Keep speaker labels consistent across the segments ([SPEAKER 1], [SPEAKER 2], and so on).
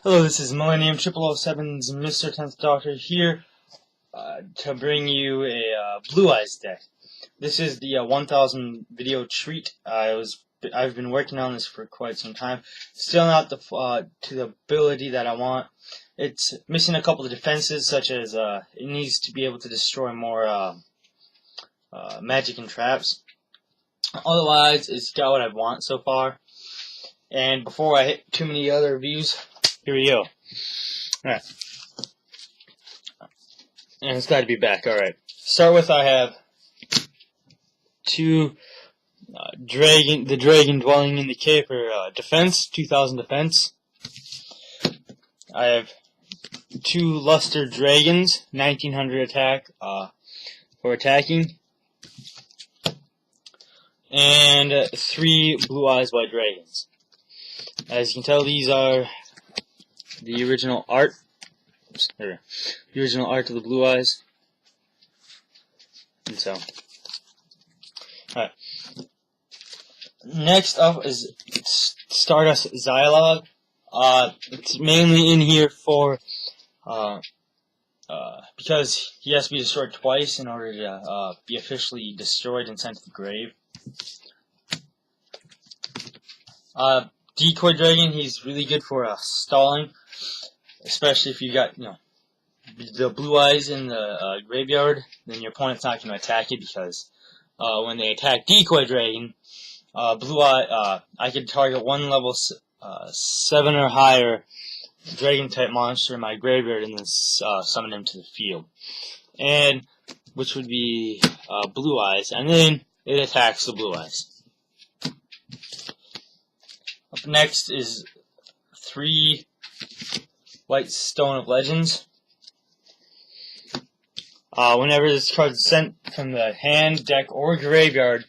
[SPEAKER 1] Hello, this is Millennium 0007's Mr. 10th Doctor here to bring you a Blue Eyes deck. This is the 1000 video treat. I've been working on this for quite some time. Still not to the ability that I want. It's missing a couple of defenses, such as it needs to be able to destroy more magic and traps. Otherwise, it's got what I want so far. And before I hit too many other reviews, here we go. Alright. And it's glad to be back. Alright. Start with, I have two the dragon dwelling in the cave for defense, 2000 defense. I have two luster dragons, 1900 attack for attacking. And three blue eyes white dragons. As you can tell, these are the original art. The original art of the blue eyes. And so, alright. Next up is Stardust Xy'log. It's mainly in here for because he has to be destroyed twice in order to be officially destroyed and sent to the grave. Decoy Dragon, he's really good for stalling, especially if you got, the blue eyes in the graveyard. Then your opponent's not going to attack it because when they attack Decoy Dragon, blue eye, I could target one level 7 or higher dragon type monster in my graveyard and then summon him to the field, and which would be blue eyes, and then it attacks the blue eyes. Up next is 3 White Stone of Legends. Whenever this card is sent from the hand, deck, or graveyard,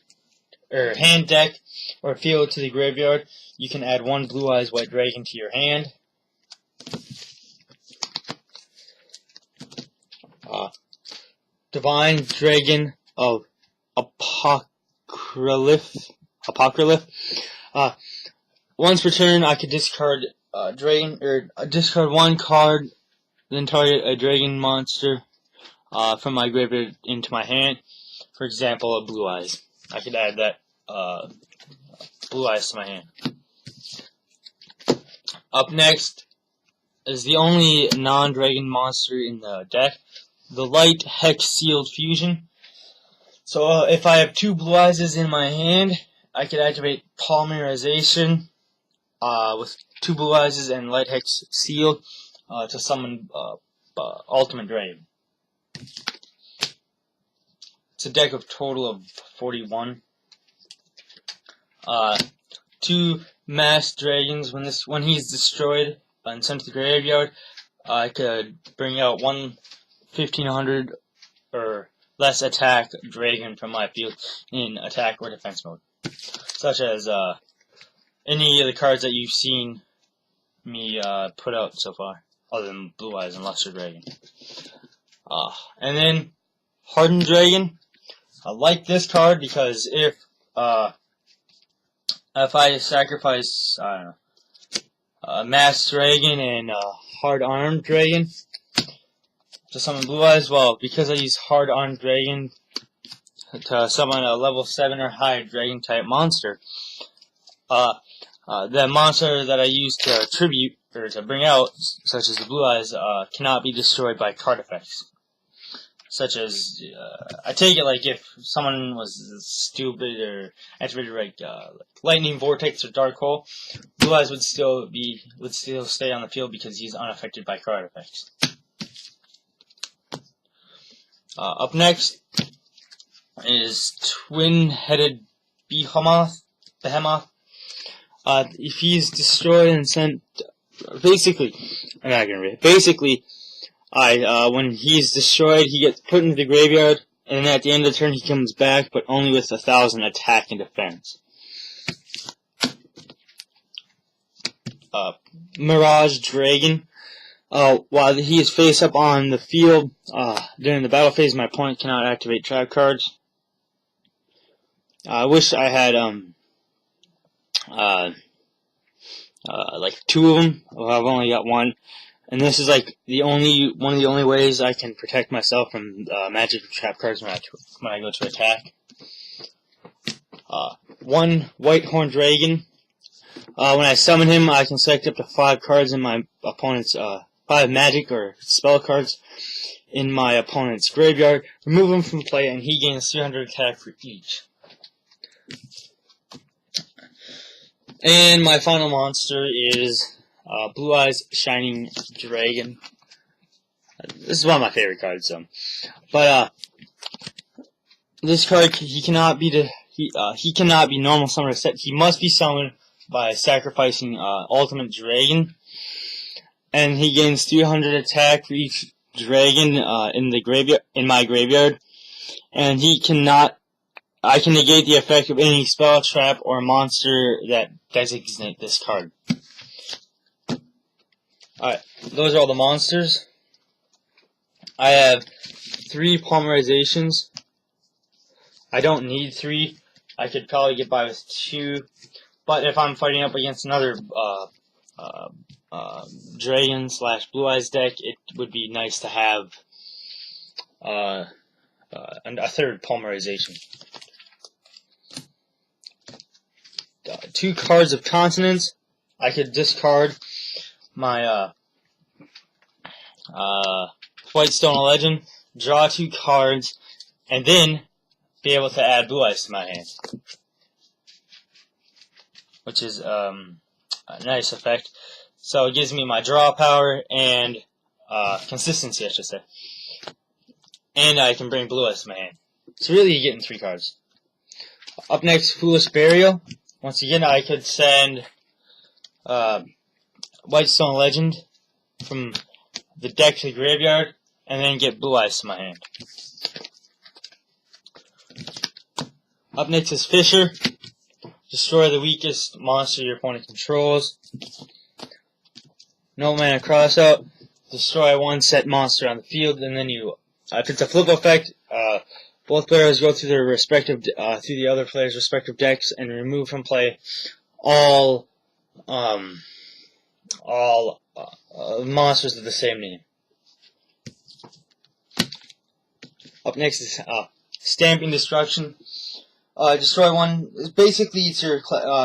[SPEAKER 1] or hand, deck, or field to the graveyard, you can add 1 Blue Eyes White Dragon to your hand. Divine Dragon of Apocryph. Once per turn, I could discard discard 1 card, then target a dragon monster from my graveyard into my hand. For example, a Blue Eyes. I could add that Blue Eyes to my hand. Up next is the only non-dragon monster in the deck, the Light Hex Sealed Fusion. So if I have 2 Blue Eyes in my hand, I could activate Polymerization with 2 Blue Eyes and Light Hex Sealed to summon Ultimate Dragon. It's a deck of total of 41. 2 Masked Dragons. When he's destroyed and sent to the graveyard, I could bring out 1 1500 or less attack dragon from my field in attack or defense mode, such as any of the cards that you've seen me put out so far, other than Blue Eyes and Luster Dragon. And then Hardened Dragon. I like this card because if I sacrifice, a Masked Dragon and a Hard Armed Dragon to summon Blue Eyes, well, because I use Hard Armed Dragon to summon a level 7 or higher dragon type monster, the monster that I use to tribute, or to bring out, such as the Blue Eyes, cannot be destroyed by card effects. Such as, I take it like if someone was stupid or activated like Lightning Vortex or Dark Hole, Blue Eyes would still stay on the field because he's unaffected by card effects. Up next is Twin-Headed Behemoth. If he's destroyed and sent, basically, I'm not gonna read it. Basically, when he's destroyed, he gets put into the graveyard, and then at the end of the turn, he comes back, but only with 1000 attack and defense. Mirage Dragon. While he is face up on the field during the battle phase, my opponent cannot activate trap cards. I wish I had like 2 of them. Well, I've only got 1. And this is like one of the only ways I can protect myself from magic and trap cards when I go to attack. 1 White Horn Dragon. When I summon him, I can select up to 5 cards in my opponent's 5 magic or spell cards in my opponent's graveyard. Remove him from play, and he gains 300 attack for each. And my final monster is Blue Eyes Shining Dragon. This is one of my favorite cards, but this card he cannot be normal summoned or set. He must be summoned by sacrificing Ultimate Dragon, and he gains 300 attack for each dragon in my graveyard, and I can negate the effect of any spell, trap, or monster that designate this card. Alright, those are all the monsters. I have 3 polymerizations. I don't need 3. I could probably get by with 2. But if I'm fighting up against another Dragon / Blue Eyes deck, it would be nice to have a 3rd polymerization. 2 cards of Continents. I could discard my White Stone Legend, draw 2 cards, and then be able to add Blue Eyes to my hand, which is a nice effect. So it gives me my draw power and consistency, I should say, and I can bring Blue Eyes to my hand. So really, you're getting 3 cards. Up next, Foolish Burial. Once again, I could send White Stone Legend from the deck to the graveyard, and then get Blue Eyes to my hand. Up next is Fissure. Destroy the weakest monster your opponent controls. No mana crossout. Destroy 1 set monster on the field, and then if it's a flip effect, both players go through their respective, through the other player's respective decks and remove from play all monsters of the same name. Up next is Stamping Destruction. Destroy 1. Basically, it's your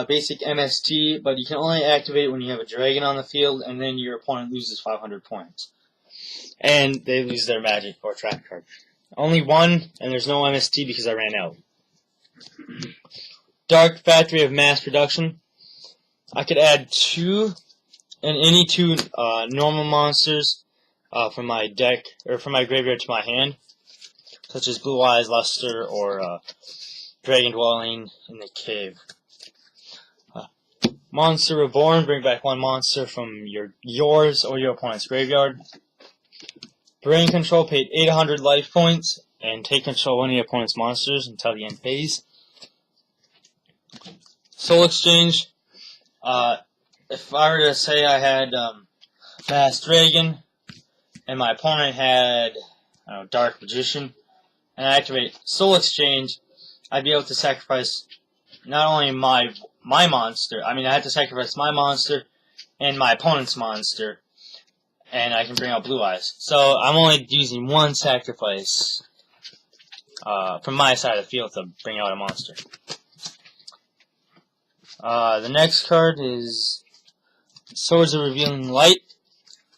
[SPEAKER 1] basic MST, but you can only activate it when you have a dragon on the field, and then your opponent loses 500 points. And they lose their magic or trap card. Only 1, and there's no MST because I ran out. Dark Factory of Mass Production. I could add 2, and any 2 normal monsters from my deck, or from my graveyard to my hand, such as Blue Eyes, Luster, or Dragon Dwelling in the Cave. Monster Reborn, bring back 1 monster from yours or your opponent's graveyard. Brain Control, paid 800 life points, and take control of one of your opponent's monsters until the end phase. Soul Exchange, if I were to say I had Mass Dragon, and my opponent had Dark Magician, and I activate Soul Exchange, I'd be able to sacrifice not only my monster, I had to sacrifice my monster and my opponent's monster, and I can bring out Blue Eyes. So I'm only using 1 sacrifice from my side of the field to bring out a monster. The next card is Swords of Revealing Light.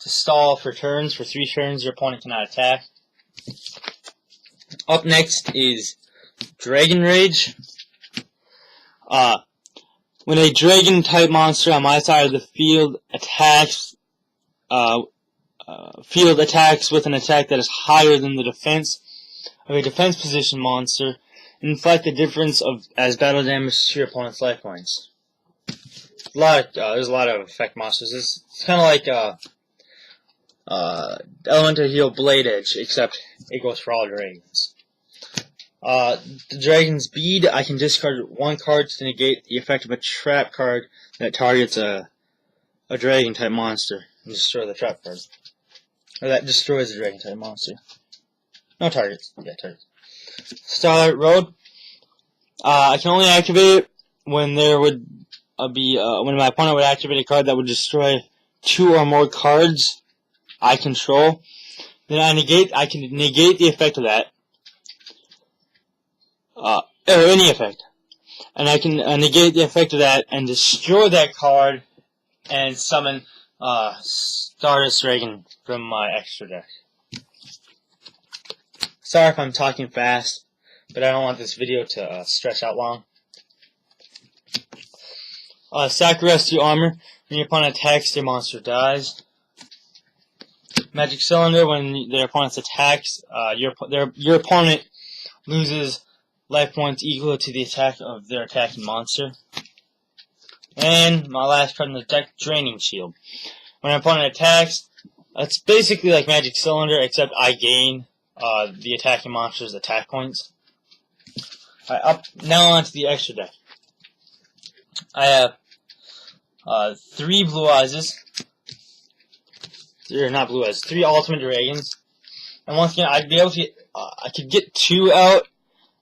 [SPEAKER 1] To stall for turns. For 3 turns, your opponent cannot attack. Up next is Dragon Rage. When a dragon-type monster on my side of the field attacks with an attack that is higher than the defense of a defense position monster, inflict the difference as battle damage to your opponent's life points. There's a lot of effect monsters. It's kind of like Elemental Heal Blade Edge, except it goes for all dragons. The Dragon's Bead, I can discard 1 card to negate the effect of a trap card that targets a dragon-type monster and destroy the trap card. Or that destroys the dragon-type monster. No targets. Yeah, targets. Starlight Road, I can only activate it when there would when my opponent would activate a card that would destroy 2 or more cards I control. Then I can negate the effect of that, or any effect, and I can negate the effect of that and destroy that card and summon Stardust Dragon from my extra deck. Sorry if I'm talking fast, but I don't want this video to stretch out long. Sack Rescue Armor. When your opponent attacks, their monster dies. Magic Cylinder. When their opponent attacks, your opponent loses life points equal to the attack of their attacking monster. And my last card in the deck, Draining Shield. When an opponent attacks, it's basically like Magic Cylinder, except I gain the attacking monster's attack points. Now onto the extra deck. I have 3 Blue Eyes. Or not Blue Eyes, 3 Ultimate Dragons. And once again, I'd be able to I could get 2 out,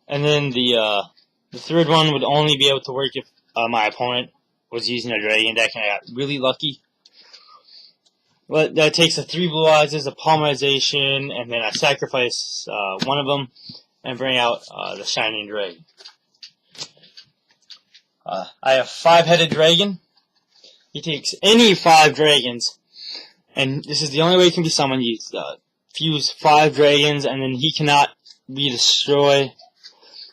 [SPEAKER 1] and then the third one would only be able to work if my opponent was using a dragon deck, and I got really lucky. But that takes a 3 Blue Eyes, a Polymerization, and then I sacrifice one of them and bring out the Shining Dragon. I have 5-headed dragon. He takes any 5 dragons, and this is the only way it can be summoned. You fuse 5 dragons, and then he cannot be destroyed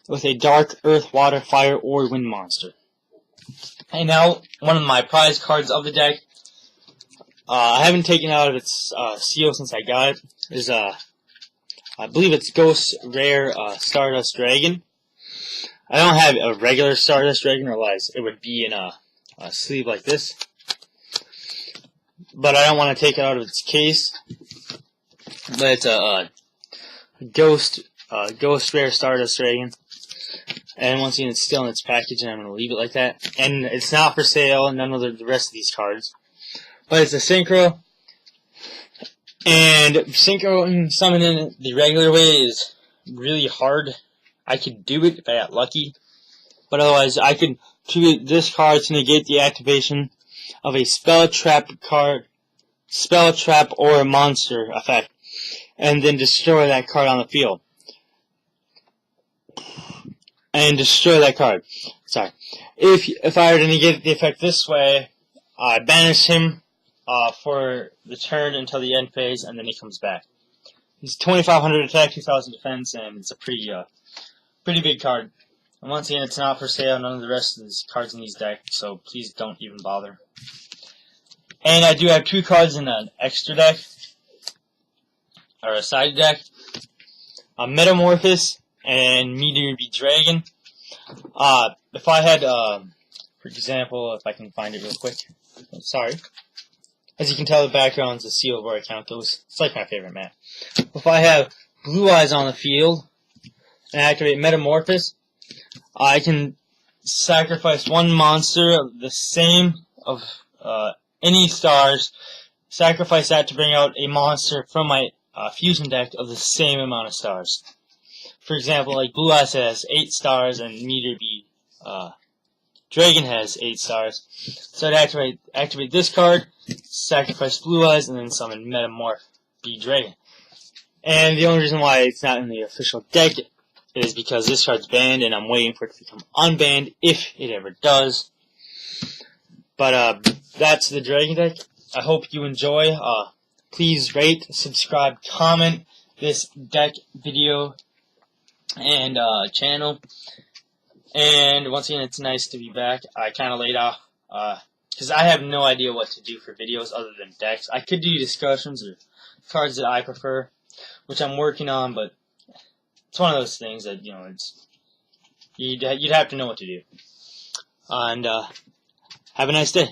[SPEAKER 1] with a dark, earth, water, fire, or wind monster. And now, one of my prize cards of the deck. I haven't taken it out of its seal since I got it. Is I believe it's Ghost Rare Stardust Dragon. I don't have a regular Stardust Dragon, or otherwise it would be in a sleeve like this. But I don't want to take it out of its case. But it's a Ghost Rare Stardust Dragon. And once again, it's still in its package, and I'm going to leave it like that. And it's not for sale, none of the rest of these cards. But it's a Synchro. And Synchro summoning the regular way is really hard. I could do it if I got lucky. But otherwise, I could tribute this card to negate the activation of a spell trap or a monster effect, and then destroy that card on the field. And destroy that card. Sorry. If I were to negate the effect this way, I banish him for the turn until the end phase, and then he comes back. He's 2,500 attack, 2,000 defense, and it's a pretty big card. And once again, it's not for sale. None of the rest of these cards in these decks, so please don't even bother. And I do have 2 cards in an extra deck, or a side deck. Metamorphosis and Meteor Bead Dragon. If I had, for example, if I can find it real quick. Oh, sorry. As you can tell, the background's a seal where I count those. It's like my favorite map. If I have Blue Eyes on the field and activate Metamorphosis, I can sacrifice 1 monster of the same of any stars, sacrifice that to bring out a monster from my fusion deck of the same amount of stars. For example, like Blue Eyes has 8 stars and Meteor Bead Dragon has 8 stars. So I'd activate this card, sacrifice Blue Eyes, and then summon Metamorph Bead Dragon. And the only reason why it's not in the official deck is because this card's banned, and I'm waiting for it to become unbanned, if it ever does. But that's the Dragon deck. I hope you enjoy. Please rate, subscribe, comment this deck video and channel. And once again, it's nice to be back. I kind of laid off because I have no idea what to do for videos other than decks. I could do discussions or cards that I prefer, which I'm working on, but it's one of those things that, you know, it's you'd have to know what to do. And have a nice day.